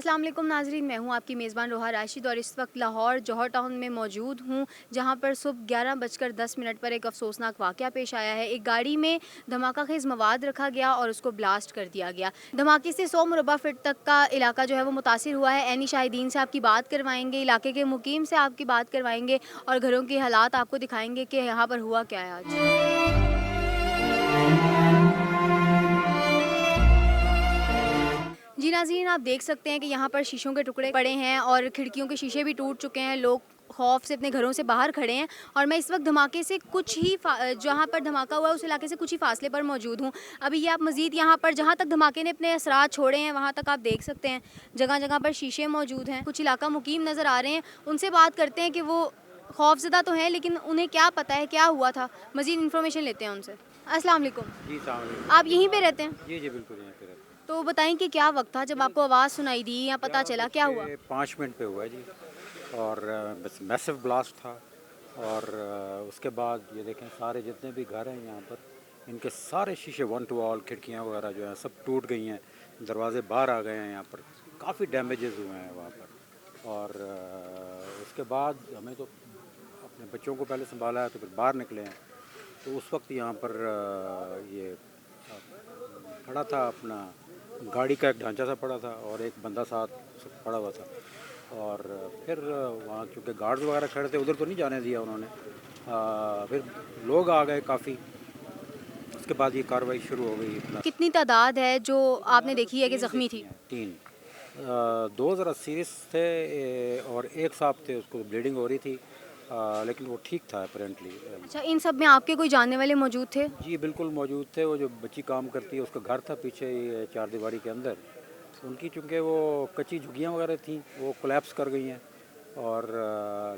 अस्सलाम वालेकुम नाज़रीन, मैं हूं आपकी मेज़बान रोहा राशिद और इस वक्त लाहौर जौहर टाउन में मौजूद हूं, जहां पर सुबह 11:10 पर एक अफसोसनाक वाक़या पेश आया है। एक गाड़ी में धमाका खेज़ मवाद रखा गया और उसको ब्लास्ट कर दिया गया। धमाके से 100 मुरबा फीट तक का इलाका जो है वो मुतासिर हुआ है। ऐनी शाहिदीन से आपकी बात करवाएंगे, इलाके के मुकीम से आपकी बात करवाएंगे और घरों के हालात आपको दिखाएंगे कि यहाँ पर हुआ क्या है आज। जी नाज़रीन, आप देख सकते हैं कि यहाँ पर शीशों के टुकड़े पड़े हैं और खिड़कियों के शीशे भी टूट चुके हैं। लोग खौफ से अपने घरों से बाहर खड़े हैं और मैं इस वक्त धमाके से कुछ ही जहाँ पर धमाका हुआ है उस इलाके से कुछ ही फासले पर मौजूद हूँ। अभी ये आप मज़ीद यहाँ पर जहाँ तक धमाके ने अपने असरात छोड़े हैं वहाँ तक आप देख सकते हैं जगह जगह पर शीशे मौजूद हैं। कुछ इलाका मुकीम नज़र आ रहे हैं, उनसे बात करते हैं कि वो खौफजदा तो हैं लेकिन उन्हें क्या पता है क्या हुआ था। मज़ीद इन्फॉर्मेशन लेते हैं उनसे। अस्सलाम वालेकुम। जी सलाम वालेकुम। आप यहीं पे रहते हैं? जी जी बिल्कुल यहीं पे रहते हैं। तो बताएं कि क्या वक्त था जब आपको आवाज़ सुनाई दी या पता चला क्या हुआ? 5 मिनट पे हुआ है जी। और बस मैसिव ब्लास्ट था। और उसके बाद ये देखें सारे जितने भी घर हैं यहाँ पर इनके सारे शीशे वन टू ऑल खिड़कियाँ वगैरह जो हैं सब टूट गई हैं, दरवाजे बाहर आ गए हैं। यहाँ पर काफ़ी डैमेजेस हुए हैं वहाँ पर। और उसके बाद हमें तो अपने बच्चों को पहले संभाला है तो फिर बाहर निकले हैं। तो उस वक्त यहाँ पर ये खड़ा था अपना गाड़ी का एक ढांचा सा पड़ा था और एक बंदा साथ पड़ा हुआ था। और फिर वहाँ चूँकि गार्ड्स वगैरह खड़े थे उधर तो नहीं जाने दिया उन्होंने। फिर लोग आ गए काफ़ी। उसके बाद ये कार्रवाई शुरू हो गई। इतना कितनी तादाद है जो आपने देखी है कि ज़ख्मी थी? 3 दो ज़रा सीरियस थे और एक साहब थे उसको ब्लीडिंग हो रही थी। लेकिन वो ठीक था अपेरेंटली। अच्छा, इन सब में आपके कोई जानने वाले मौजूद थे? जी बिल्कुल मौजूद थे। वो जो बच्ची काम करती है उसका घर था पीछे ये चार दीवारी के अंदर। उनकी चूँकि वो कच्ची झुग्गियाँ वगैरह थी वो कोलैप्स कर गई हैं। और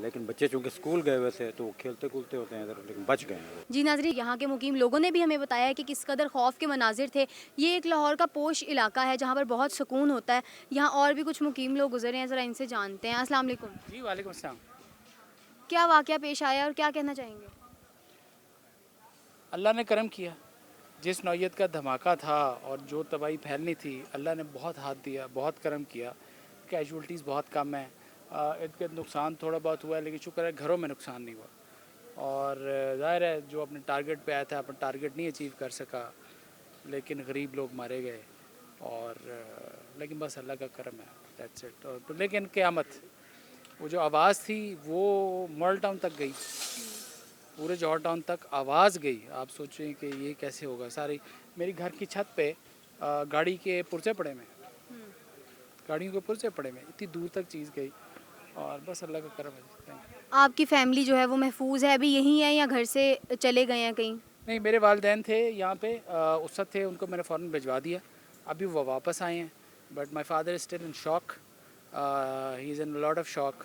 लेकिन बच्चे चूँकि स्कूल गए हुए थे तो वो खेलते कूदते होते हैं इधर, लेकिन बच गए हैं। जी नाज़रीन, यहाँ के मुकीम लोगों ने भी हमें बताया है कि किस कदर खौफ के मनाजिर थे। ये एक लाहौर का पोश इलाका है जहाँ पर बहुत सुकून होता है। यहाँ और भी कुछ मुकीम लोग गुजरे हैं, ज़रा इनसे जानते हैं। अस्सलाम वालेकुम। जी वालेकुम अस्सलाम। क्या वाक़या पेश आया और क्या कहना चाहेंगे? अल्लाह ने करम किया, जिस नौयत का धमाका था और जो तबाही फैलनी थी अल्लाह ने बहुत हाथ दिया, बहुत करम किया। कैजुअल्टीज़ बहुत कम है। इर्द गिर्द नुकसान थोड़ा बहुत हुआ है लेकिन शुक्र है घरों में नुकसान नहीं हुआ। और ज़ाहिर है जो अपने टारगेट पे आया था अपना टारगेट नहीं अचीव कर सका, लेकिन गरीब लोग मारे गए। और लेकिन बस अल्लाह का करम है, दैट्स इट। और लेकिन क़यामत वो जो आवाज़ थी वो मॉडल टाउन तक गई, पूरे जौहर टाउन तक आवाज़ गई। आप सोचें कि ये कैसे होगा। सारी मेरी घर की छत पे गाड़ी के पुर्जे पड़े में, गाड़ियों के पुर्जे पड़े में, इतनी दूर तक चीज़ गई। और बस अल्लाह का करम है। आपकी फ़ैमिली जो है वो महफूज है, अभी यहीं है या घर से चले गए हैं कहीं? नहीं, मेरे वालिदैन थे यहाँ पे, उस वक्त थे, उनको मैंने फ़ौरन भिजवा दिया। अभी वो वापस आए हैं but my father is still in shock. He is in lot of shock.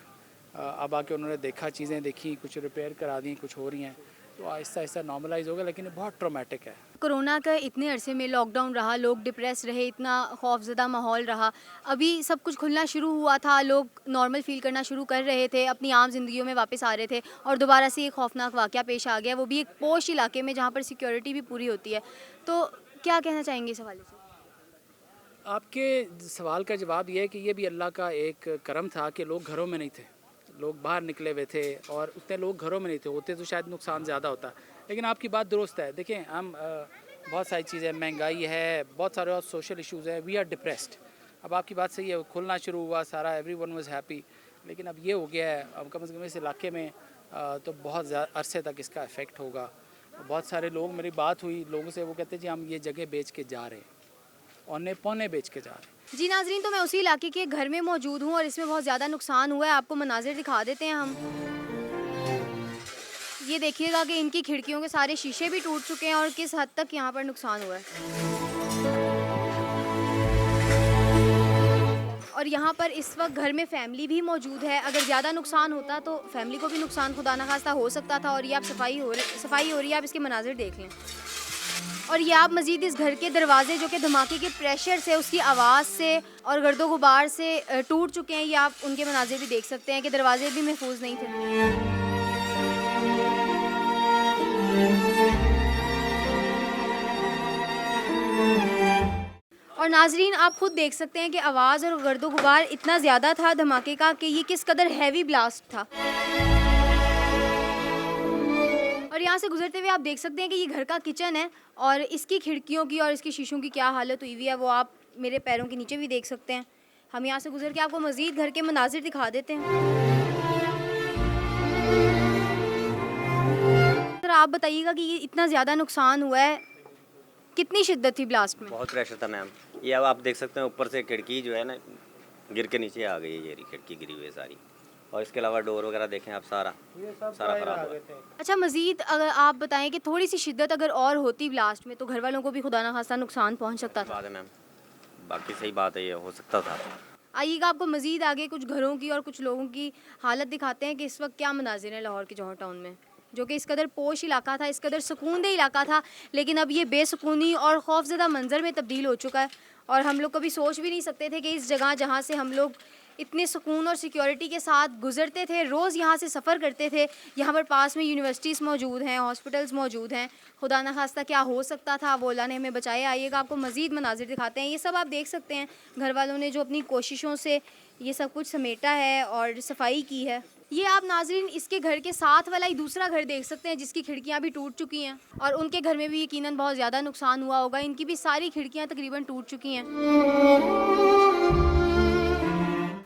अब आके उन्होंने देखा, चीज़ें देखी, कुछ रिपेयर करा दी, कुछ हो रही हैं, तो आहिस्ता आहिस्ता नॉर्मलाइज होगा। लेकिन ये बहुत ट्रॉमेटिक है। कोरोना का इतने अरसे में लॉकडाउन रहा, लोग डिप्रेस रहे, इतना खौफज़दा माहौल रहा। अभी सब कुछ खुलना शुरू हुआ था, लोग नॉर्मल फ़ील करना शुरू कर रहे थे, अपनी आम ज़िंदगियों में वापस आ रहे थे और दोबारा से एक खौफनाक वाक़या पेश आ गया, वो भी एक पोश इलाके में जहाँ पर सिक्योरिटी भी पूरी होती है। तो क्या कहना चाहेंगे इस हवाले से? आपके सवाल का जवाब ये है कि ये भी अल्लाह का एक करम था कि लोग घरों में नहीं थे, लोग बाहर निकले हुए थे। और उतने लोग घरों में नहीं थे, होते तो शायद नुकसान ज़्यादा होता। लेकिन आपकी बात दुरुस्त है। देखें, हम बहुत सारी चीज़ें, महंगाई है, बहुत सारे और सोशल इश्यूज़ हैं, वी आर डिप्रेस्ड। अब आपकी बात सही है, खुलना शुरू हुआ सारा, एवरीवन वाज हैप्पी। लेकिन अब ये हो गया है, अब कम से कम इस इलाके में तो बहुत अरसे तक इसका इफ़ेक्ट होगा। बहुत सारे लोग, मेरी बात हुई लोगों से, वो कहते हैं जी हम ये जगह बेच के जा रहे हैं, औने पौने बेच के जा रहे हैं। जी नाज़रीन, तो मैं उसी इलाके के घर में मौजूद हूँ और इसमें बहुत ज़्यादा नुकसान हुआ है। आपको मनाज़िर दिखा देते हैं हम। ये देखिएगा कि इनकी खिड़कियों के सारे शीशे भी टूट चुके हैं और किस हद तक यहाँ पर नुकसान हुआ है। और यहाँ पर इस वक्त घर में फैमिली भी मौजूद है। अगर ज़्यादा नुकसान होता तो फैमिली को भी नुकसान खुदा न खास्ता हो सकता था। और ये आप सफाई हो रही है, आप इसके मनाज़िर देख लें। और ये आप मज़ीद इस घर के दरवाजे जो कि धमाके के प्रेशर से, उसकी आवाज़ से और गर्दो गुबार से टूट चुके हैं, ये आप उनके मनाज़िर भी देख सकते हैं कि दरवाजे भी महफूज नहीं थे। और नाजरीन आप खुद देख सकते हैं कि आवाज़ और गर्दो गुबार इतना ज़्यादा था धमाके का कि ये किस कदर हैवी ब्लास्ट था। और यहाँ से गुजरते हुए आप देख सकते हैं कि ये घर का किचन है और इसकी खिड़कियों की और इसकी शीशों की क्या हालत हुई हुई है वो आप मेरे पैरों के नीचे भी देख सकते हैं। हम यहाँ से गुजर के आपको मज़ीद घर के मनाजिर दिखा देते हैं। सर आप बताइएगा कि ये इतना ज़्यादा नुकसान हुआ है, कितनी शिद्दत थी ब्लास्ट में? बहुत प्रेशर था मैम। ये अब आप देख सकते हैं ऊपर से खिड़की जो है ना गिर के नीचे आ गई है, ये रही खिड़की गिरी हुई है सारी। और इसके अलावा डोर वगैरह देखें आप सारा खराब हुआ है। अच्छा मज़ीद अगर आप बताएं कि थोड़ी सी शिद्दत अगर और होती ब्लास्ट में तो घर वालों को भी खुदा ना खास्ता नुकसान पहुंच सकता था। बात है मैम, बाकी सही बात है, ये हो सकता था। आइएगा आपको मज़ीद आगे कुछ घरों की और कुछ लोगों की हालत दिखाते हैं कि इस वक्त क्या मनाजिर हैं लाहौर के जौहर टाउन में, जो कि इस कदर पोश इलाका था, इस कदर सुकूनदेह इलाका था, लेकिन अब ये बेसुकूनी और खौफजदा मंजर में तब्दील हो चुका है। और हम लोग कभी सोच भी नहीं सकते थे कि इस जगह जहाँ से हम लोग इतने सुकून और सिक्योरिटी के साथ गुजरते थे, रोज़ यहाँ से सफ़र करते थे, यहाँ पर पास में यूनिवर्सिटीज़ मौजूद हैं, हॉस्पिटल्स मौजूद हैं, खुदा न खास्ता क्या हो सकता था, वो अल्लाह ने हमें बचाया। आइएगा आपको मज़ीद मनाजिर दिखाते हैं। ये सब आप देख सकते हैं घर वालों ने जो अपनी कोशिशों से ये सब कुछ समेटा है और सफाई की है। ये आप नाजरीन इसके घर के साथ वाला ही दूसरा घर देख सकते हैं जिसकी खिड़कियां भी टूट चुकी हैं और उनके घर में भी यकीनन बहुत ज़्यादा नुकसान हुआ होगा। इनकी भी सारी खिड़कियां तकरीबन टूट चुकी हैं।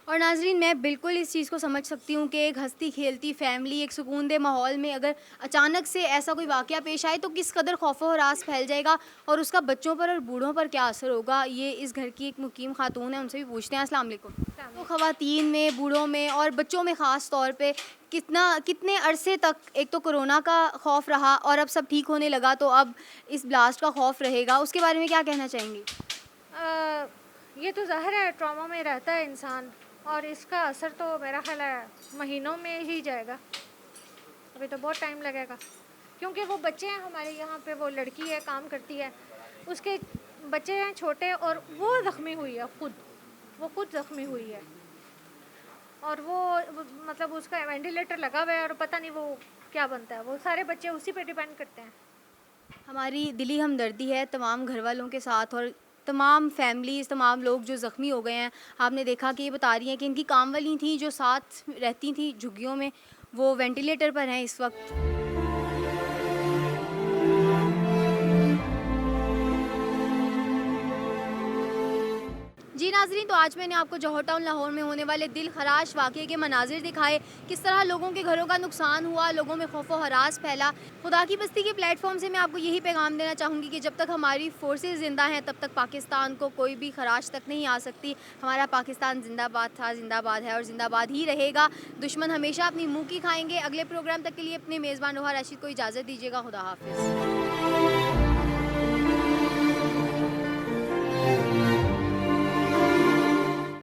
और नाजरीन मैं बिल्कुल इस चीज़ को समझ सकती हूँ कि एक हंसती खेलती फैमिली एक सुकूनदेह माहौल में अगर अचानक से ऐसा कोई वाक़या पेश आए तो किस कदर खौफ और हरास फैल जाएगा और उसका बच्चों पर और बूढ़ों पर क्या असर होगा। ये इस घर की एक मुकीम खातून है, उनसे भी पूछते हैं। अस्सलाम वालेकुम। तो ख़वातीन में, बूढ़ों में और बच्चों में ख़ास तौर पे कितने अरसे तक एक तो कोरोना का खौफ रहा और अब सब ठीक होने लगा तो अब इस ब्लास्ट का खौफ रहेगा, उसके बारे में क्या कहना चाहेंगी? ये तो ज़ाहिर है ट्रॉमा में रहता है इंसान और इसका असर तो मेरा ख्याल है महीनों में ही जाएगा, अभी तो बहुत टाइम लगेगा क्योंकि वो बच्चे हैं हमारे यहाँ पे, वो लड़की है काम करती है, उसके बच्चे हैं छोटे और वो ज़ख्मी हुई है, वो खुद ज़ख्मी हुई है और वो मतलब उसका वेंटिलेटर लगा हुआ है और पता नहीं वो क्या बनता है, वो सारे बच्चे उसी पे डिपेंड करते हैं। हमारी दिली हमदर्दी है तमाम घर वालों के साथ और तमाम फैमिलीज़, तमाम लोग जो ज़ख्मी हो गए हैं। आपने देखा कि ये बता रही हैं कि इनकी काम वाली थी जो साथ रहती थी झुग्गियों में, वो वेंटिलेटर पर हैं इस वक्त। जी नाज़रीन, तो आज मैंने आपको जौहर टाउन लाहौर में होने वाले दिल खराश वाक़े के मनाजिर दिखाए, किस तरह लोगों के घरों का नुकसान हुआ, लोगों में खौफ व हरास फैला। खुदा की बस्ती के प्लेटफॉर्म से मैं आपको यही पैगाम देना चाहूँगी कि जब तक हमारी फोर्सेस ज़िंदा हैं तब तक पाकिस्तान को कोई भी खराश तक नहीं आ सकती। हमारा पाकिस्तान ज़िंदाबाद था, ज़िंदाबाद है और ज़िंदाबाद ही रहेगा। दुश्मन हमेशा अपनी मुँह की खाएँगे। अगले प्रोग्राम तक के लिए अपने मेज़बान नोहा राशिद को इजाज़त दीजिएगा। खुदा हाफ़िज़।